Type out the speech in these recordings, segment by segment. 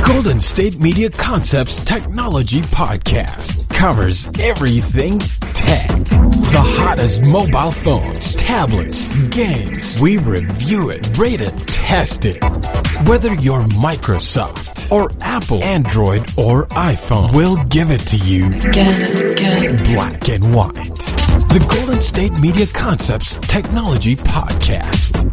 Golden State Media Concepts Technology Podcast covers everything tech. The hottest mobile phones, tablets, games. We review it, rate it, test it. Whether you're Microsoft or Apple, Android or iPhone, we'll give it to you black and white. The Golden State Media Concepts Technology Podcast.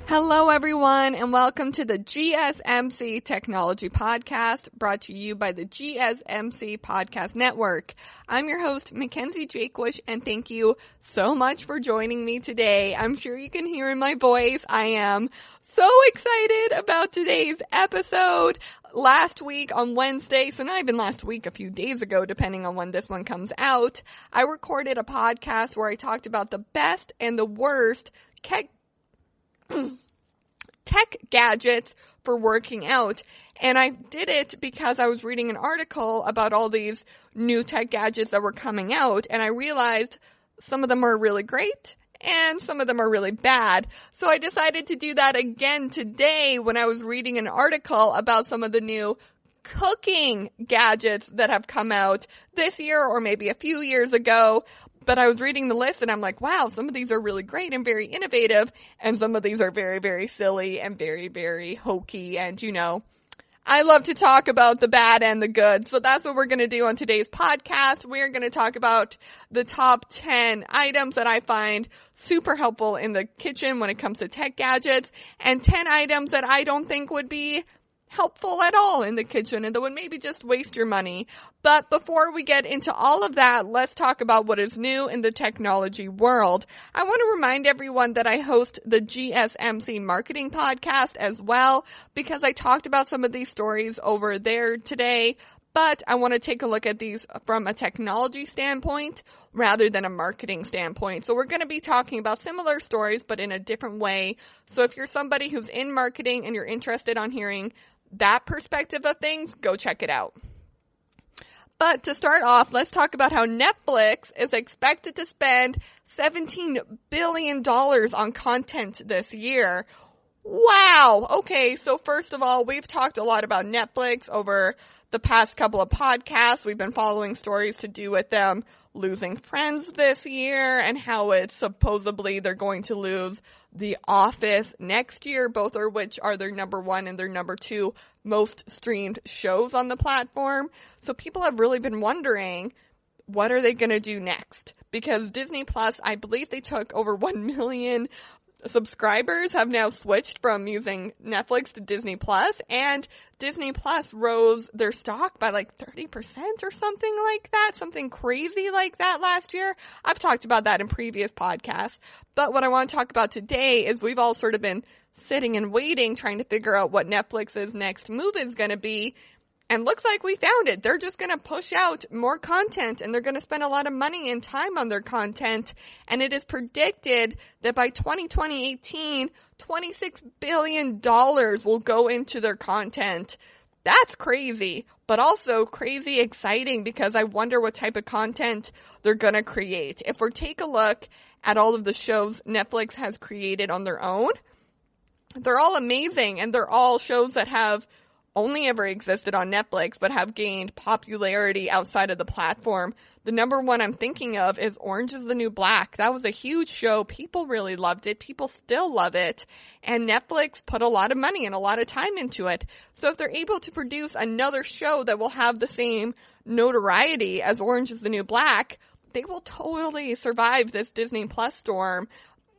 Hello, everyone, and welcome to the GSMC Technology Podcast, brought to you by the GSMC Podcast Network. I'm your host, Mackenzie Jakewish, and thank you so much for joining me today. I'm sure you can hear in my voice, I am so excited about today's episode. Last week on Wednesday, so not even last week, a few days ago, depending on when this one comes out, I recorded a podcast where I talked about the best and the worst tech gadgets for working out. And I did it because I was reading an article about all these new tech gadgets that were coming out, and I realized some of them are really great and some of them are really bad. So I decided to do that again today when I was reading an article about some of the new cooking gadgets that have come out this year or maybe a few years ago. But I was reading the list and I'm like, wow, some of these are really great and very innovative, and some of these are very, very silly and very, very hokey. And, you know, I love to talk about the bad and the good. So that's what we're going to do on today's podcast. We're going to talk about the top 10 items that I find super helpful in the kitchen when it comes to tech gadgets, and 10 items that I don't think would be helpful at all in the kitchen and that would maybe just waste your money. But before we get into all of that, let's talk about what is new in the technology world. I want to remind everyone that I host the GSMC Marketing Podcast as well, because I talked about some of these stories over there today. But I want to take a look at these from a technology standpoint rather than a marketing standpoint. So we're going to be talking about similar stories, but in a different way. So if you're somebody who's in marketing and you're interested on hearing that perspective of things, go check it out. But to start off, let's talk about how Netflix is expected to spend $17 billion on content this year. Wow. Okay, so first of all, we've talked a lot about Netflix over the past couple of podcasts. We've been following stories to do with them losing Friends this year and how it's supposedly they're going to lose The Office next year, both of which are their number one and their number two most streamed shows on the platform. So people have really been wondering, what are they going to do next? Because Disney Plus, I believe they took over 1 million subscribers have now switched from using Netflix to Disney Plus, and Disney Plus rose their stock by like 30% or something like that, something crazy like that last year. I've talked about that in previous podcasts, but what I want to talk about today is we've all sort of been sitting and waiting, trying to figure out what Netflix's next move is going to be. And looks like we found it. They're just going to push out more content, and they're going to spend a lot of money and time on their content. And it is predicted that by 2018, $26 billion will go into their content. That's crazy, but also crazy exciting, because I wonder what type of content they're going to create. If we take a look at all of the shows Netflix has created on their own, they're all amazing, and they're all shows that have only ever existed on Netflix, but have gained popularity outside of the platform. The number one I'm thinking of is Orange is the New Black. That was a huge show. People really loved it. People still love it. And Netflix put a lot of money and a lot of time into it. So if they're able to produce another show that will have the same notoriety as Orange is the New Black, they will totally survive this Disney Plus storm.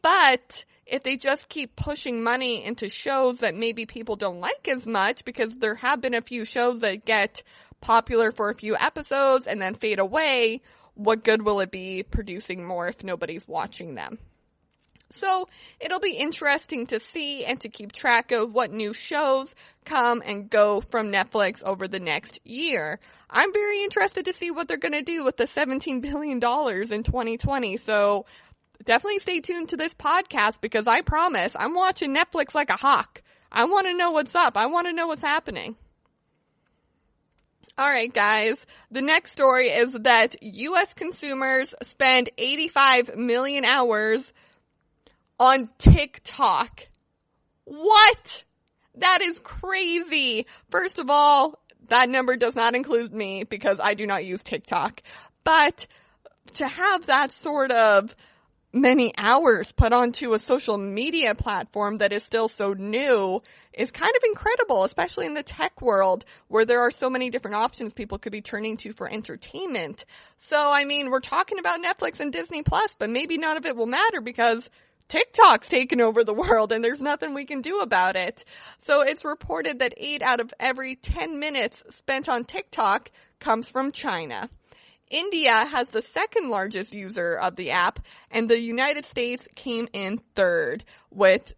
But if they just keep pushing money into shows that maybe people don't like as much, because there have been a few shows that get popular for a few episodes and then fade away, what good will it be producing more if nobody's watching them? So it'll be interesting to see and to keep track of what new shows come and go from Netflix over the next year. I'm very interested to see what they're going to do with the $17 billion in 2020. So definitely stay tuned to this podcast, because I promise I'm watching Netflix like a hawk. I want to know what's up. I want to know what's happening. All right, guys. The next story is that U.S. consumers spend 85 million hours on TikTok. What? That is crazy. First of all, that number does not include me because I do not use TikTok. But to have that sort of many hours put onto a social media platform that is still so new is kind of incredible, especially in the tech world where there are so many different options people could be turning to for entertainment. So, I mean, we're talking about Netflix and Disney Plus, but maybe none of it will matter because TikTok's taken over the world and there's nothing we can do about it. So it's reported that 8 out of every 10 minutes spent on TikTok comes from China. India has the second largest user of the app, and the United States came in third with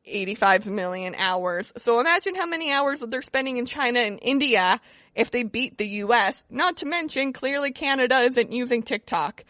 85 million hours. So imagine how many hours they're spending in China and India if they beat the US. Not to mention, clearly Canada isn't using TikTok.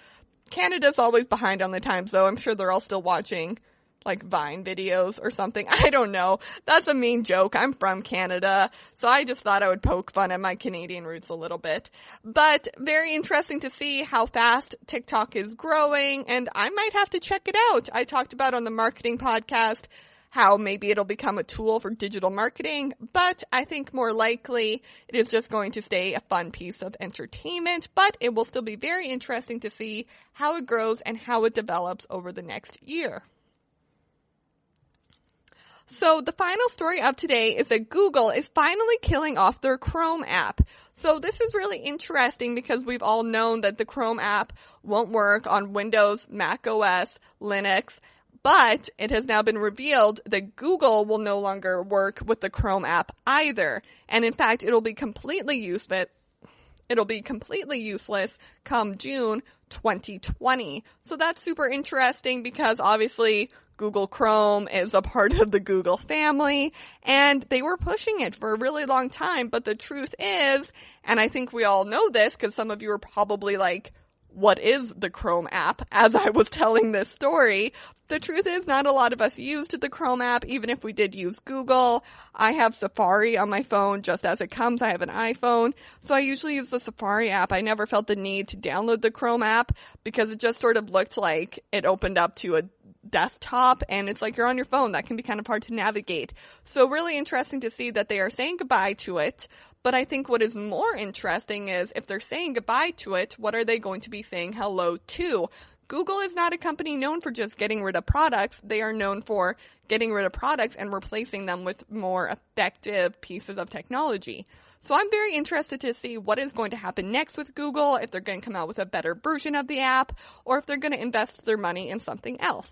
Canada's always behind on the times, though. I'm sure they're all still watching like Vine videos or something. I don't know. That's a mean joke. I'm from Canada, so I just thought I would poke fun at my Canadian roots a little bit. But very interesting to see how fast TikTok is growing, and I might have to check it out. I talked about on the marketing podcast how maybe it'll become a tool for digital marketing, but I think more likely it is just going to stay a fun piece of entertainment, but it will still be very interesting to see how it grows and how it develops over the next year. So the final story of today is that Google is finally killing off their Chrome app. So this is really interesting because we've all known that the Chrome app won't work on Windows, Mac OS, Linux, but it has now been revealed that Google will no longer work with the Chrome app either. And in fact, it'll be completely useless come June 2020. So that's super interesting because obviously Google Chrome is a part of the Google family, and they were pushing it for a really long time. But the truth is, and I think we all know this because some of you are probably like, what is the Chrome app? As I was telling this story, the truth is not a lot of us used the Chrome app, even if we did use Google. I have Safari on my phone just as it comes. I have an iPhone, so I usually use the Safari app. I never felt the need to download the Chrome app because it just sort of looked like it opened up to a desktop, and it's like you're on your phone. That can be kind of hard to navigate. So really interesting to see that they are saying goodbye to it. But I think what is more interesting is if they're saying goodbye to it, what are they going to be saying hello to? Google is not a company known for just getting rid of products. They are known for getting rid of products and replacing them with more effective pieces of technology. So I'm very interested to see what is going to happen next with Google, if they're going to come out with a better version of the app, or if they're going to invest their money in something else.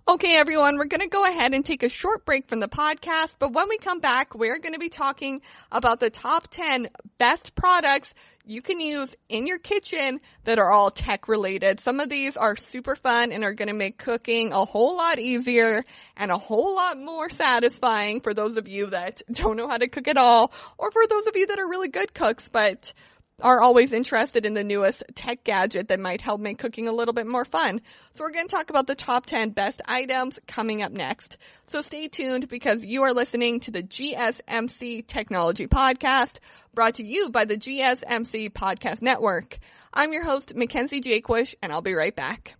Okay, everyone, we're going to go ahead and take a short break from the podcast, but when we come back, we're going to be talking about the top 10 best products you can use in your kitchen that are all tech related. Some of these are super fun and are going to make cooking a whole lot easier and a whole lot more satisfying for those of you that don't know how to cook at all, or for those of you that are really good cooks but are always interested in the newest tech gadget that might help make cooking a little bit more fun. So we're going to talk about the top 10 best items coming up next. So stay tuned because you are listening to the GSMC Technology Podcast, brought to you by the GSMC Podcast Network. I'm your host, Mackenzie Jaquish, and I'll be right back.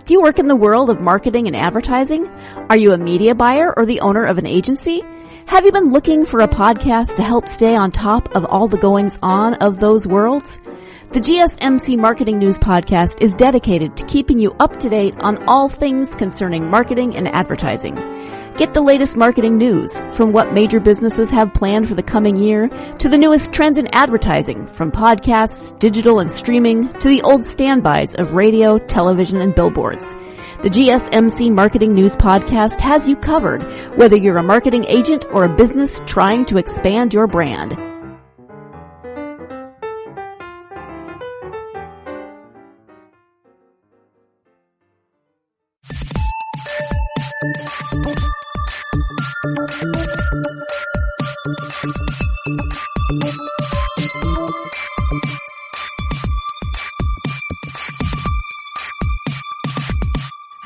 Do you work in the world of marketing and advertising? Are you a media buyer or the owner of an agency? Have you been looking for a podcast to help stay on top of all the goings-on of those worlds? The GSMC Marketing News Podcast is dedicated to keeping you up to date on all things concerning marketing and advertising. Get the latest marketing news, from what major businesses have planned for the coming year, to the newest trends in advertising, from podcasts, digital and streaming, to the old standbys of radio, television, and billboards. The GSMC Marketing News Podcast has you covered, whether you're a marketing agent or a business trying to expand your brand.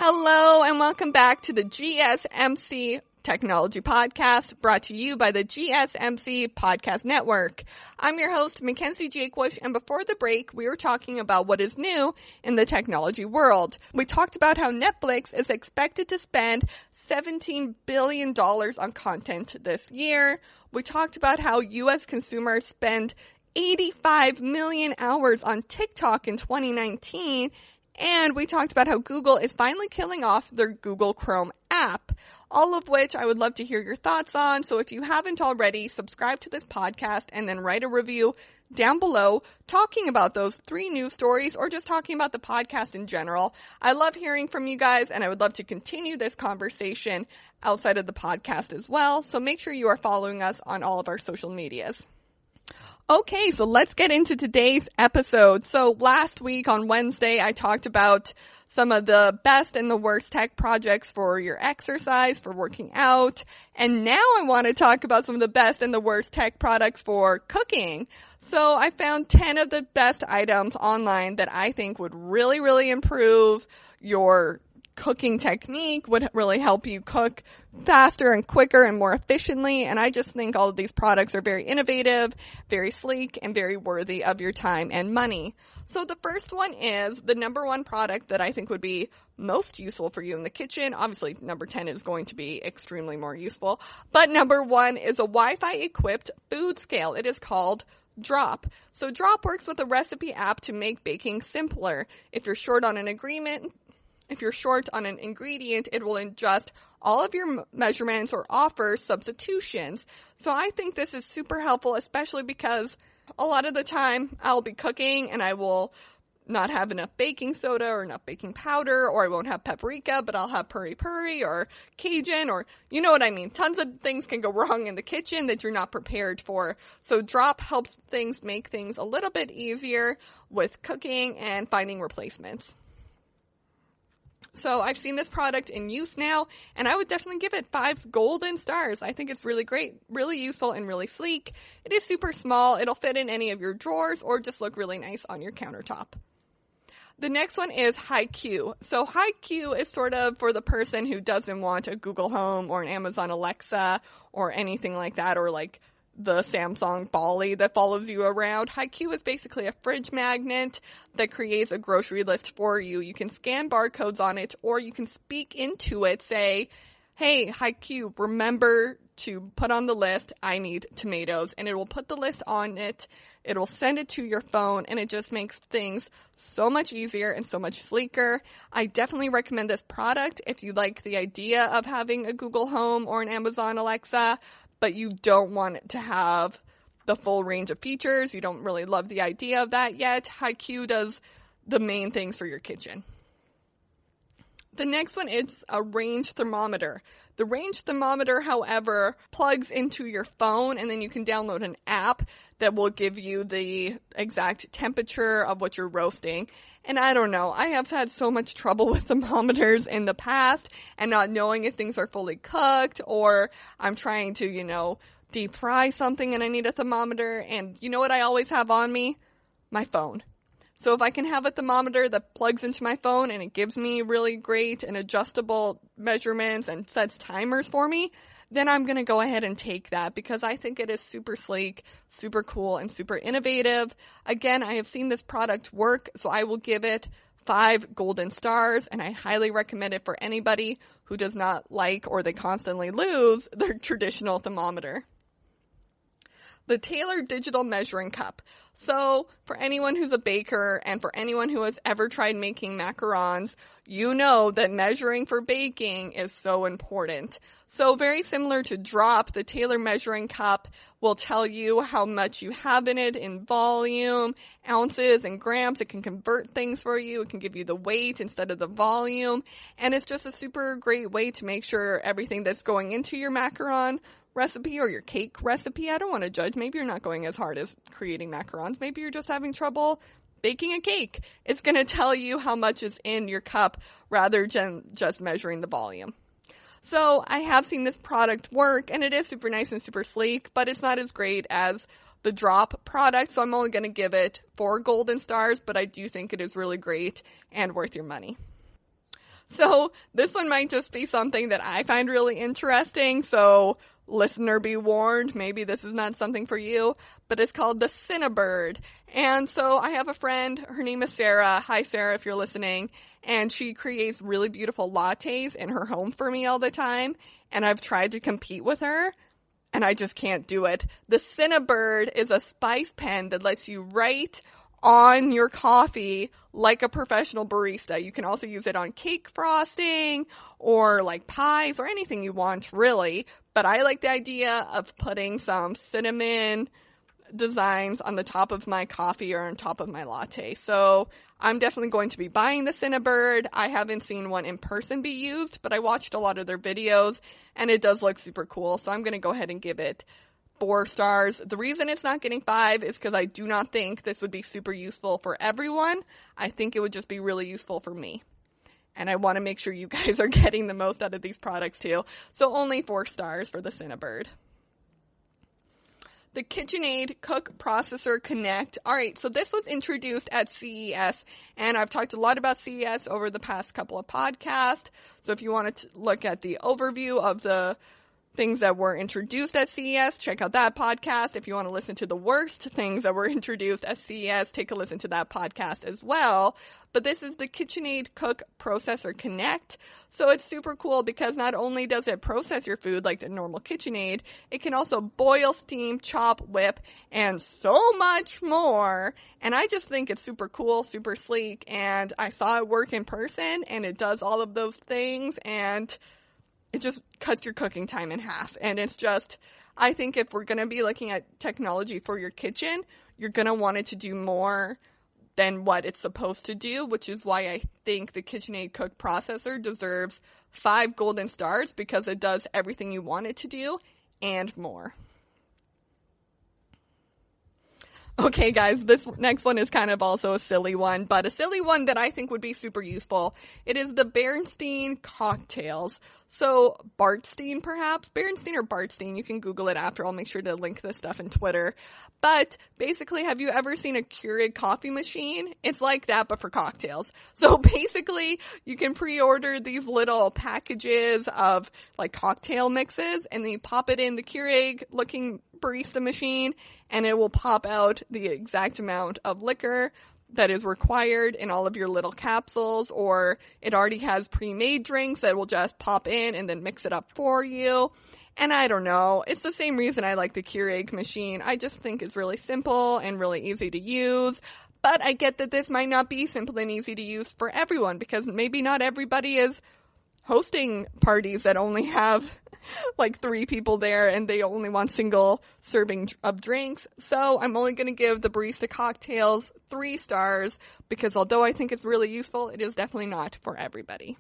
Hello and welcome back to the GSMC Technology Podcast, brought to you by the GSMC Podcast Network. I'm your host, Mackenzie Jakewish, and before the break, we were talking about what is new in the technology world. We talked about how Netflix is expected to spend $17 billion on content this year. We talked about how U.S. consumers spend 85 million hours on TikTok in 2019, and we talked about how Google is finally killing off their Google Chrome app, all of which I would love to hear your thoughts on. So if you haven't already, subscribe to this podcast and then write a review down below talking about those 3 news stories or just talking about the podcast in general. I love hearing from you guys, and I would love to continue this conversation outside of the podcast as well. So make sure you are following us on all of our social medias. Okay, so let's get into today's episode. So last week on Wednesday, I talked about some of the best and the worst tech projects for your exercise, for working out. And now I want to talk about some of the best and the worst tech products for cooking. So I found 10 of the best items online that I think would really, really improve your cooking technique, would really help you cook faster and quicker and more efficiently. And I just think all of these products are very innovative, very sleek, and very worthy of your time and money. So the first one is the number 1 product that I think would be most useful for you in the kitchen. Obviously, number 10 is going to be extremely more useful. But number 1 is a Wi-Fi equipped food scale. It is called Drop. So Drop works with a recipe app to make baking simpler. If you're short on an ingredient, it will adjust all of your measurements or offer substitutions. So I think this is super helpful, especially because a lot of the time I'll be cooking and I will not have enough baking soda or enough baking powder, or I won't have paprika, but I'll have puri or Cajun, or you know what I mean. Tons of things can go wrong in the kitchen that you're not prepared for. So Drop helps make things a little bit easier with cooking and finding replacements. So I've seen this product in use now, and I would definitely give it 5 golden stars. I think it's really great, really useful, and really sleek. It is super small. It'll fit in any of your drawers or just look really nice on your countertop. The next one is HiQ. So HiQ is sort of for the person who doesn't want a Google Home or an Amazon Alexa or anything like that, or like the Samsung Bolly that follows you around. HiQ is basically a fridge magnet that creates a grocery list for you. You can scan barcodes on it, or you can speak into it, say, hey, HiQ, remember to put on the list, I need tomatoes, and it will put the list on it. It will send it to your phone, and it just makes things so much easier and so much sleeker. I definitely recommend this product if you like the idea of having a Google Home or an Amazon Alexa, but you don't want it to have the full range of features. You don't really love the idea of that yet. HiQ does the main things for your kitchen. The next one is a range thermometer. The range thermometer, however, plugs into your phone, and then you can download an app that will give you the exact temperature of what you're roasting. And I don't know, I have had so much trouble with thermometers in the past and not knowing if things are fully cooked, or I'm trying to, deep fry something and I need a thermometer. And you know what I always have on me? My phone. So if I can have a thermometer that plugs into my phone and it gives me really great and adjustable measurements and sets timers for me, then I'm going to go ahead and take that because I think it is super sleek, super cool, and super innovative. Again, I have seen this product work, so I will give it 5 golden stars, and I highly recommend it for anybody who does not like or they constantly lose their traditional thermometer. The Taylor Digital Measuring Cup. So for anyone who's a baker and for anyone who has ever tried making macarons, you know that measuring for baking is so important. So very similar to Drop, the Taylor Measuring Cup will tell you how much you have in it in volume, ounces, and grams. It can convert things for you. It can give you the weight instead of the volume. And it's just a super great way to make sure everything that's going into your macaron recipe or your cake recipe, I don't want to judge. Maybe you're not going as hard as creating macarons. Maybe you're just having trouble baking a cake. It's going to tell you how much is in your cup rather than just measuring the volume. So I have seen this product work, and it is super nice and super sleek, but it's not as great as the Drop product, so I'm only going to give it 4 golden stars, but I do think it is really great and worth your money. So this one might just be something that I find really interesting. So listener be warned, maybe this is not something for you, but it's called the Cinnabird. And so I have a friend, her name is Sarah. Hi Sarah, if you're listening. And she creates really beautiful lattes in her home for me all the time. And I've tried to compete with her, and I just can't do it. The Cinnabird is a spice pen that lets you write on your coffee like a professional barista. You can also use it on cake frosting or like pies or anything you want, really. But I like the idea of putting some cinnamon designs on the top of my coffee or on top of my latte. So I'm definitely going to be buying the Cinnabird. I haven't seen one in person be used, but I watched a lot of their videos and it does look super cool. So I'm going to go ahead and give it 4 stars. The reason it's not getting 5 is because I do not think this would be super useful for everyone. I think it would just be really useful for me. And I want to make sure you guys are getting the most out of these products too. So only 4 stars for the Cinnabird. The KitchenAid Cook Processor Connect. All right, so this was introduced at CES, and I've talked a lot about CES over the past couple of podcasts. So if you want to look at the overview of the things that were introduced at CES, check out that podcast. If you want to listen to the worst things that were introduced at CES, take a listen to that podcast as well. But this is the KitchenAid Cook Processor Connect. So it's super cool because not only does it process your food like the normal KitchenAid, it can also boil, steam, chop, whip, and so much more. And I just think it's super cool, super sleek, and I saw it work in person, and it does all of those things, and it just cuts your cooking time in half. And it's just, I think if we're going to be looking at technology for your kitchen, you're going to want it to do more than what it's supposed to do, which is why I think the KitchenAid Cook Processor deserves 5 golden stars, because it does everything you want it to do and more. Okay, guys, this next one is kind of also a silly one, but a silly one that I think would be super useful. It is the Berenstain cocktails. So, Bartstein, perhaps? Berenstain or Bartstein? You can Google it after. I'll make sure to link this stuff in Twitter. But, basically, have you ever seen a Keurig coffee machine? It's like that, but for cocktails. So, basically, you can pre-order these little packages of, like, cocktail mixes, and then you pop it in the Keurig-looking barista machine, and it will pop out the exact amount of liquor that is required in all of your little capsules, or it already has pre-made drinks that will just pop in and then mix it up for you. And I don't know, it's the same reason I like the Keurig machine. I just think it's really simple and really easy to use. But I get that this might not be simple and easy to use for everyone, because maybe not everybody is hosting parties that only have like 3 people there and they only want single serving of drinks. So I'm only going to give the barista cocktails 3 stars, because although I think it's really useful, it is definitely not for everybody.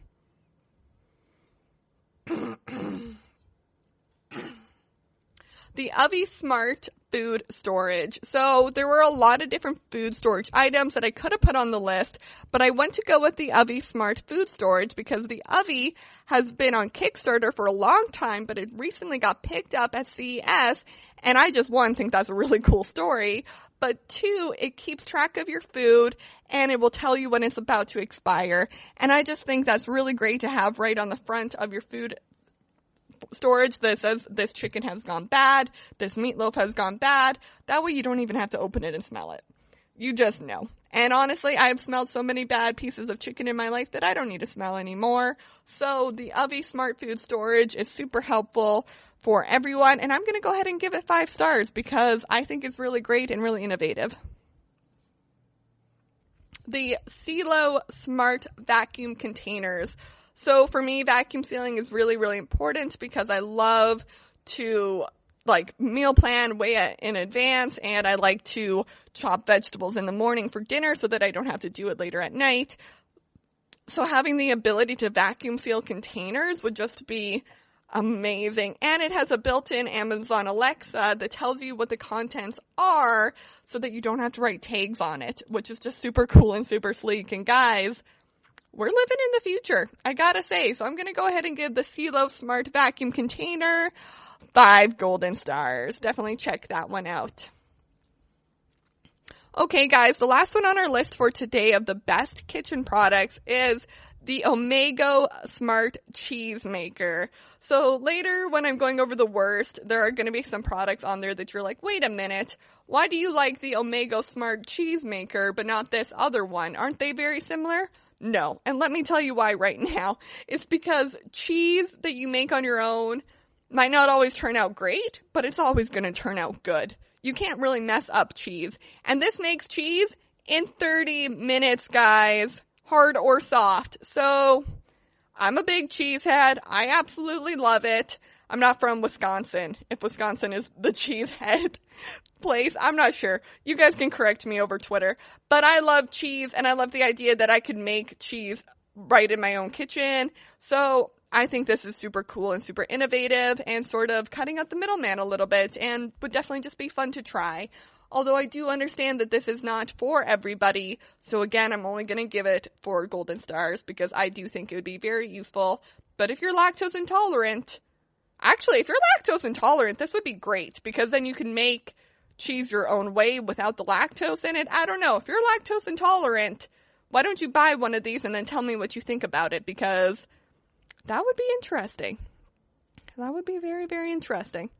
The Ovi Smart Food Storage. So there were a lot of different food storage items that I could have put on the list, but I went to go with the Ovi Smart Food Storage because the Ovi has been on Kickstarter for a long time, but it recently got picked up at CES, and I just, 1, think that's a really cool story, but 2, it keeps track of your food, and it will tell you when it's about to expire, and I just think that's really great to have right on the front of your food storage that says this chicken has gone bad, this meatloaf has gone bad. That way you don't even have to open it and smell it. You just know. And honestly, I have smelled so many bad pieces of chicken in my life that I don't need to smell anymore. So the Ovi Smart Food Storage is super helpful for everyone. And I'm going to go ahead and give it 5 stars because I think it's really great and really innovative. The Silo Smart Vacuum Containers. So for me, vacuum sealing is really, really important because I love to meal plan way in advance, and I like to chop vegetables in the morning for dinner so that I don't have to do it later at night. So having the ability to vacuum seal containers would just be amazing. And it has a built-in Amazon Alexa that tells you what the contents are so that you don't have to write tags on it, which is just super cool and super sleek. And guys, we're living in the future, I gotta say. So I'm going to go ahead and give the Silo Smart Vacuum Container 5 golden stars. Definitely check that one out. Okay, guys, the last one on our list for today of the best kitchen products is the Omega Smart Cheese Maker. So later when I'm going over the worst, there are going to be some products on there that you're like, wait a minute, why do you like the Omega Smart Cheese Maker but not this other one? Aren't they very similar? No. And let me tell you why right now. It's because cheese that you make on your own might not always turn out great, but it's always going to turn out good. You can't really mess up cheese. And this makes cheese in 30 minutes, guys. Hard or soft. So, I'm a big cheese head. I absolutely love it. I'm not from Wisconsin. If Wisconsin is the cheese head place, I'm not sure. You guys can correct me over Twitter. But I love cheese, and I love the idea that I could make cheese right in my own kitchen. So, I think this is super cool and super innovative and sort of cutting out the middleman a little bit and would definitely just be fun to try. Although I do understand that this is not for everybody, so again, I'm only going to give it 4 golden stars because I do think it would be very useful. But if you're lactose intolerant, actually, if you're lactose intolerant, this would be great because then you can make cheese your own way without the lactose in it. I don't know. If you're lactose intolerant, why don't you buy one of these and then tell me what you think about it, because that would be interesting. That would be very, very interesting.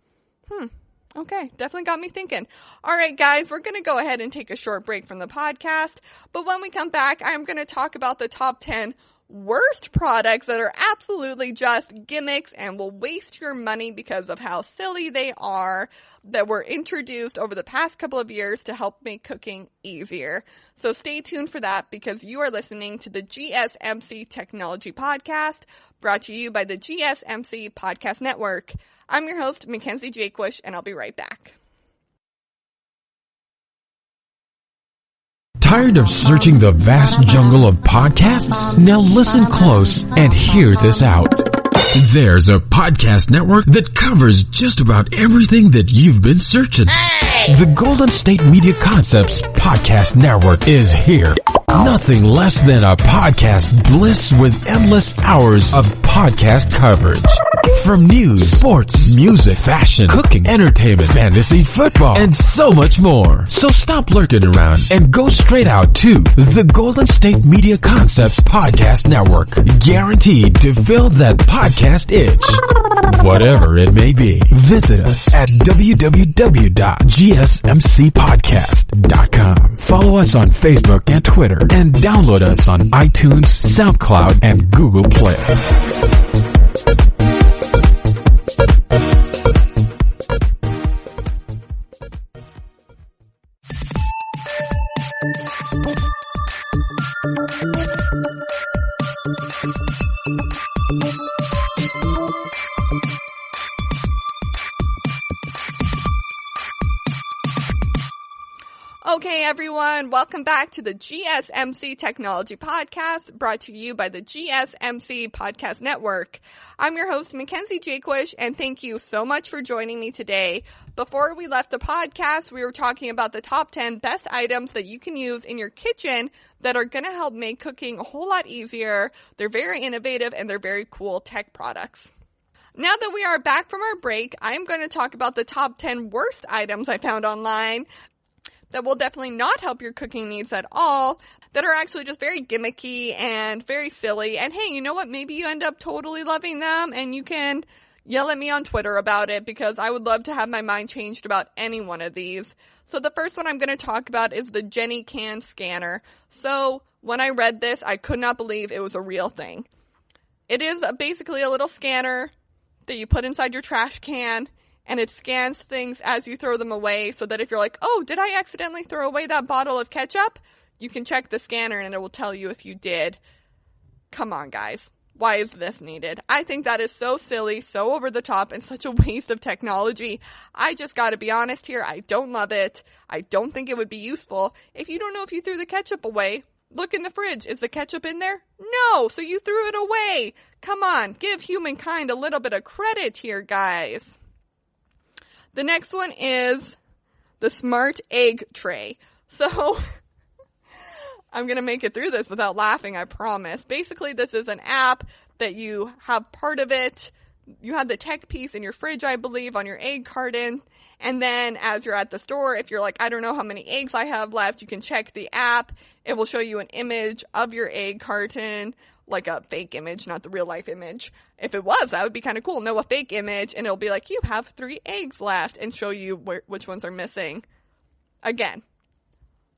Okay, definitely got me thinking. All right, guys, we're going to go ahead and take a short break from the podcast. But when we come back, I'm going to talk about the top 10 worst products that are absolutely just gimmicks and will waste your money because of how silly they are, that were introduced over the past couple of years to help make cooking easier. So stay tuned for that because you are listening to the GSMC Technology Podcast, brought to you by the GSMC Podcast Network. I'm your host, Mackenzie Jaquish, and I'll be right back. Tired of searching the vast jungle of podcasts? Now listen close and hear this out. There's a podcast network that covers just about everything that you've been searching. Hey! The Golden State Media Concepts Podcast Network is here. Nothing less than a podcast bliss with endless hours of podcast coverage. From news, sports, music, fashion, cooking, entertainment, fantasy, football, and so much more. So stop lurking around and go straight out to the Golden State Media Concepts Podcast Network. Guaranteed to fill that podcast itch. Whatever it may be. Visit us at www.gsmcpodcast.com. Follow us on Facebook and Twitter, and download us on iTunes, SoundCloud, and Google Play. Okay, everyone, welcome back to the GSMC Technology Podcast, brought to you by the GSMC Podcast Network. I'm your host, Mackenzie Jaquish, and thank you so much for joining me today. Before we left the podcast, we were talking about the top 10 best items that you can use in your kitchen that are going to help make cooking a whole lot easier. They're very innovative, and they're very cool tech products. Now that we are back from our break, I'm going to talk about the top 10 worst items I found online that will definitely not help your cooking needs at all, that are actually just very gimmicky and very silly. And hey, you know what? Maybe you end up totally loving them, and you can yell at me on Twitter about it, because I would love to have my mind changed about any one of these. So the first one I'm going to talk about is the Jenny Can Scanner. So when I read this, I could not believe it was a real thing. It is basically a little scanner that you put inside your trash can, and it scans things as you throw them away, so that if you're like, oh, did I accidentally throw away that bottle of ketchup? You can check the scanner and it will tell you if you did. Come on, guys. Why is this needed? I think that is so silly, so over the top, and such a waste of technology. I just gotta be honest here. I don't love it. I don't think it would be useful. If you don't know if you threw the ketchup away, look in the fridge. Is the ketchup in there? No, so you threw it away. Come on, give humankind a little bit of credit here, guys. The next one is the Smart Egg Tray. So, I'm going to make it through this without laughing, I promise. Basically, this is an app that you have part of it. You have the tech piece in your fridge, I believe, on your egg carton. And then as you're at the store, if you're like, I don't know how many eggs I have left, you can check the app. It will show you an image of your egg carton like a fake image, not the real life image. If it was, that would be kind of cool. No, a fake image, and it'll be like, you have 3 eggs left, and show you which ones are missing. Again,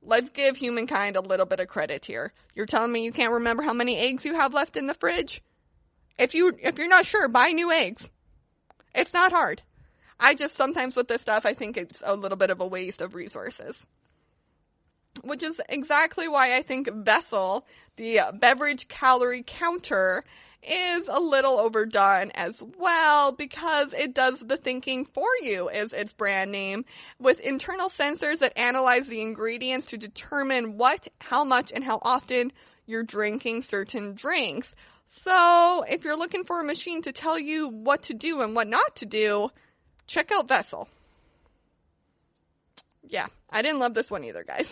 let's give humankind a little bit of credit here. You're telling me you can't remember how many eggs you have left in the fridge? If you're not sure, buy new eggs. It's not hard. I just, sometimes with this stuff, I think it's a little bit of a waste of resources. Which is exactly why I think Vessel, the beverage calorie counter, is a little overdone as well, because it does the thinking for you, is its brand name, with internal sensors that analyze the ingredients to determine what, how much, and how often you're drinking certain drinks. So, if you're looking for a machine to tell you what to do and what not to do, check out Vessel. Yeah, I didn't love this one either, guys.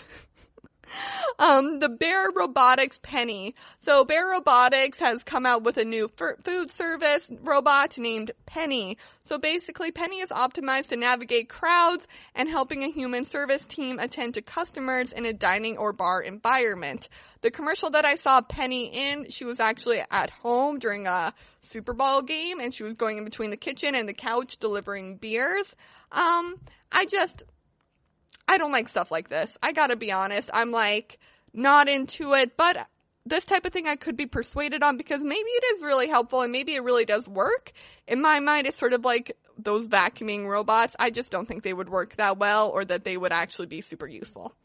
The Bear Robotics Penny. So Bear Robotics has come out with a new food service robot named Penny. So basically, Penny is optimized to navigate crowds and helping a human service team attend to customers in a dining or bar environment. The commercial that I saw Penny in, she was actually at home during a Super Bowl game, and she was going in between the kitchen and the couch delivering beers. I don't like stuff like this. I gotta be honest. I'm like, not into it, but this type of thing I could be persuaded on, because maybe it is really helpful and maybe it really does work. In my mind, it's sort of like those vacuuming robots. I just don't think they would work that well, or that they would actually be super useful.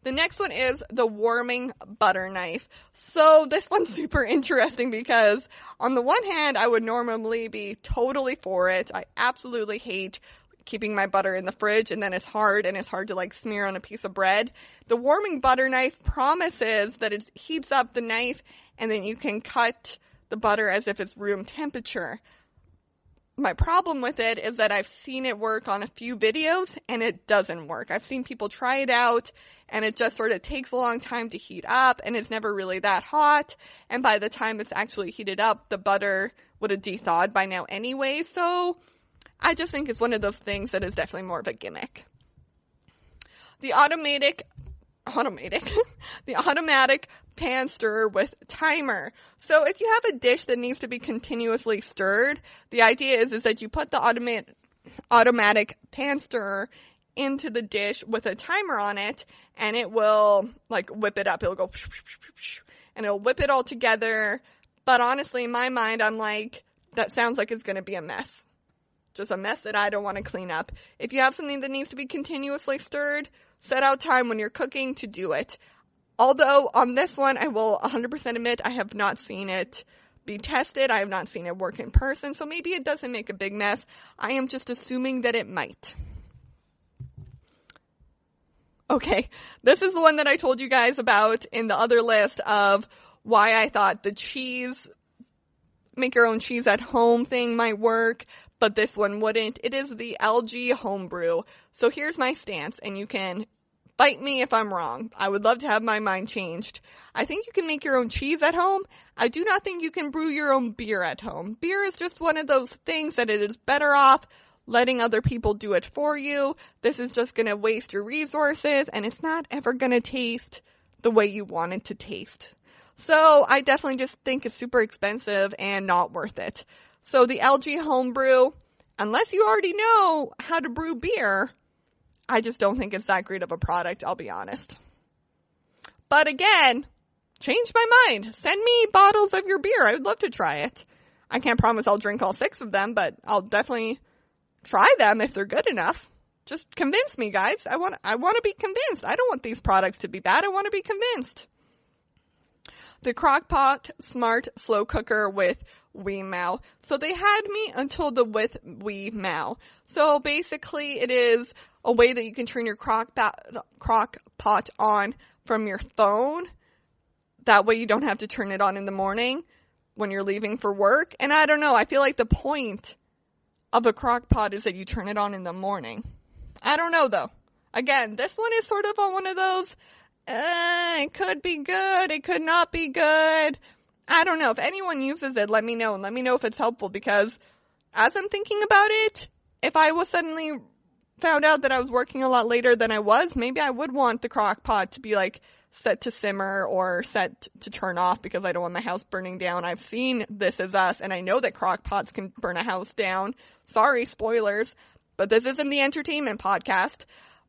The next one is the warming butter knife. So this one's super interesting because on the one hand, I would normally be totally for it. I absolutely hate keeping my butter in the fridge, and then it's hard to like smear on a piece of bread. The warming butter knife promises that it heats up the knife, and then you can cut the butter as if it's room temperature. My problem with it is that I've seen it work on a few videos, and it doesn't work. I've seen people try it out, and it just sort of takes a long time to heat up, and it's never really that hot, and by the time it's actually heated up, the butter would have thawed by now anyway, so I just think it's one of those things that is definitely more of a gimmick. The automatic pan stirrer with timer. So if you have a dish that needs to be continuously stirred, the idea is that you put the automatic pan stirrer into the dish with a timer on it, and it will like whip it up. It'll go and it'll whip it all together. But honestly, in my mind, I'm like, that sounds like it's going to be a mess. Just a mess that I don't want to clean up. If you have something that needs to be continuously stirred, set out time when you're cooking to do it. Although, on this one, I will 100% admit I have not seen it be tested. I have not seen it work in person, so maybe it doesn't make a big mess. I am just assuming that it might. Okay, this is the one that I told you guys about in the other list of why I thought the cheese, make your own cheese at home thing might work, but this one wouldn't. It is the LG Homebrew. So here's my stance, and you can fight me if I'm wrong. I would love to have my mind changed. I think you can make your own cheese at home. I do not think you can brew your own beer at home. Beer is just one of those things that it is better off letting other people do it for you. This is just going to waste your resources, and it's not ever going to taste the way you want it to taste. So I definitely just think it's super expensive and not worth it. So the LG Homebrew, unless you already know how to brew beer, I just don't think it's that great of a product, I'll be honest. But again, change my mind. Send me bottles of your beer. I would love to try it. I can't promise I'll drink all 6 of them, but I'll definitely try them if they're good enough. Just convince me, guys. I want to be convinced. I don't want these products to be bad. I want to be convinced. The Crock-Pot Smart Slow Cooker with Weemow. So they had me until the with Weemow. So basically it is a way that you can turn your crock-pot on from your phone. That way you don't have to turn it on in the morning when you're leaving for work. And I don't know, I feel like the point of a crock-pot is that you turn it on in the morning. I don't know though. Again, this one is sort of on one of those, it could be good, it could not be good. I don't know. If anyone uses it, let me know, and let me know if it's helpful, because as I'm thinking about it, if I was suddenly found out that I was working a lot later than I was, maybe I would want the crock pot to be like set to simmer or set to turn off because I don't want my house burning down. I've seen This Is Us, and I know that crock pots can burn a house down. Sorry, spoilers, but this isn't the entertainment podcast.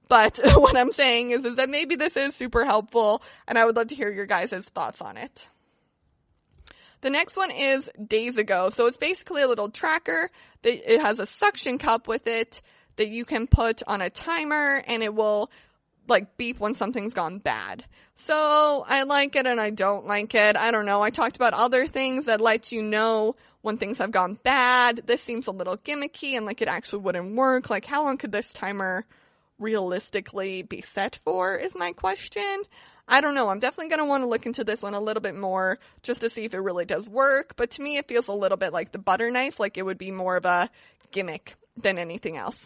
But what I'm saying is that maybe this is super helpful, and I would love to hear your guys' thoughts on it. The next one is Days Ago. So it's basically a little tracker. It has a suction cup with it that you can put on a timer, and it will like beep when something's gone bad. So I like it and I don't like it. I don't know. I talked about other things that let you know when things have gone bad. This seems a little gimmicky and like it actually wouldn't work. Like, how long could this timer realistically be set for is my question. I don't know. I'm definitely going to want to look into this one a little bit more just to see if it really does work. But to me, it feels a little bit like the butter knife, like it would be more of a gimmick than anything else.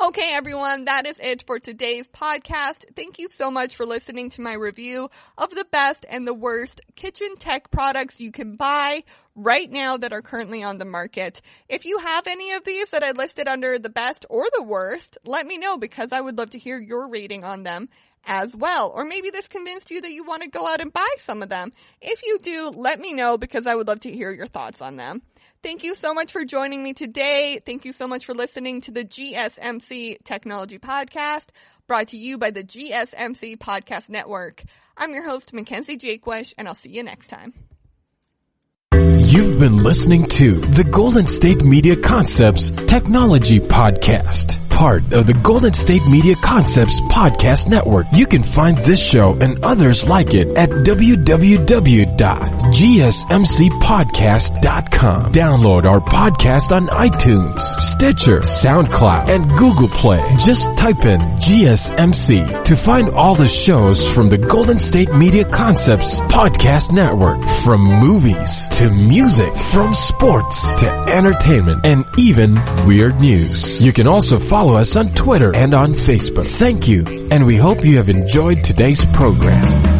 Okay, everyone, that is it for today's podcast. Thank you so much for listening to my review of the best and the worst kitchen tech products you can buy right now that are currently on the market. If you have any of these that I listed under the best or the worst, let me know because I would love to hear your rating on them as well. Or maybe this convinced you that you want to go out and buy some of them. If you do, let me know because I would love to hear your thoughts on them. Thank you so much for joining me today. Thank you so much for listening to the GSMC Technology Podcast, brought to you by the GSMC Podcast Network. I'm your host, Mackenzie Jakewish, and I'll see you next time. You've been listening to the Golden State Media Concepts Technology Podcast, part of the Golden State Media Concepts Podcast Network. You can find this show and others like it at www.gsmcpodcast.com. Download our podcast on iTunes, Stitcher, SoundCloud, and Google Play. Just type in GSMC to find all the shows from the Golden State Media Concepts Podcast Network, from movies to music, from sports to entertainment, and even weird news. You can also follow us on Twitter and on Facebook. Thank you, and we hope you have enjoyed today's program.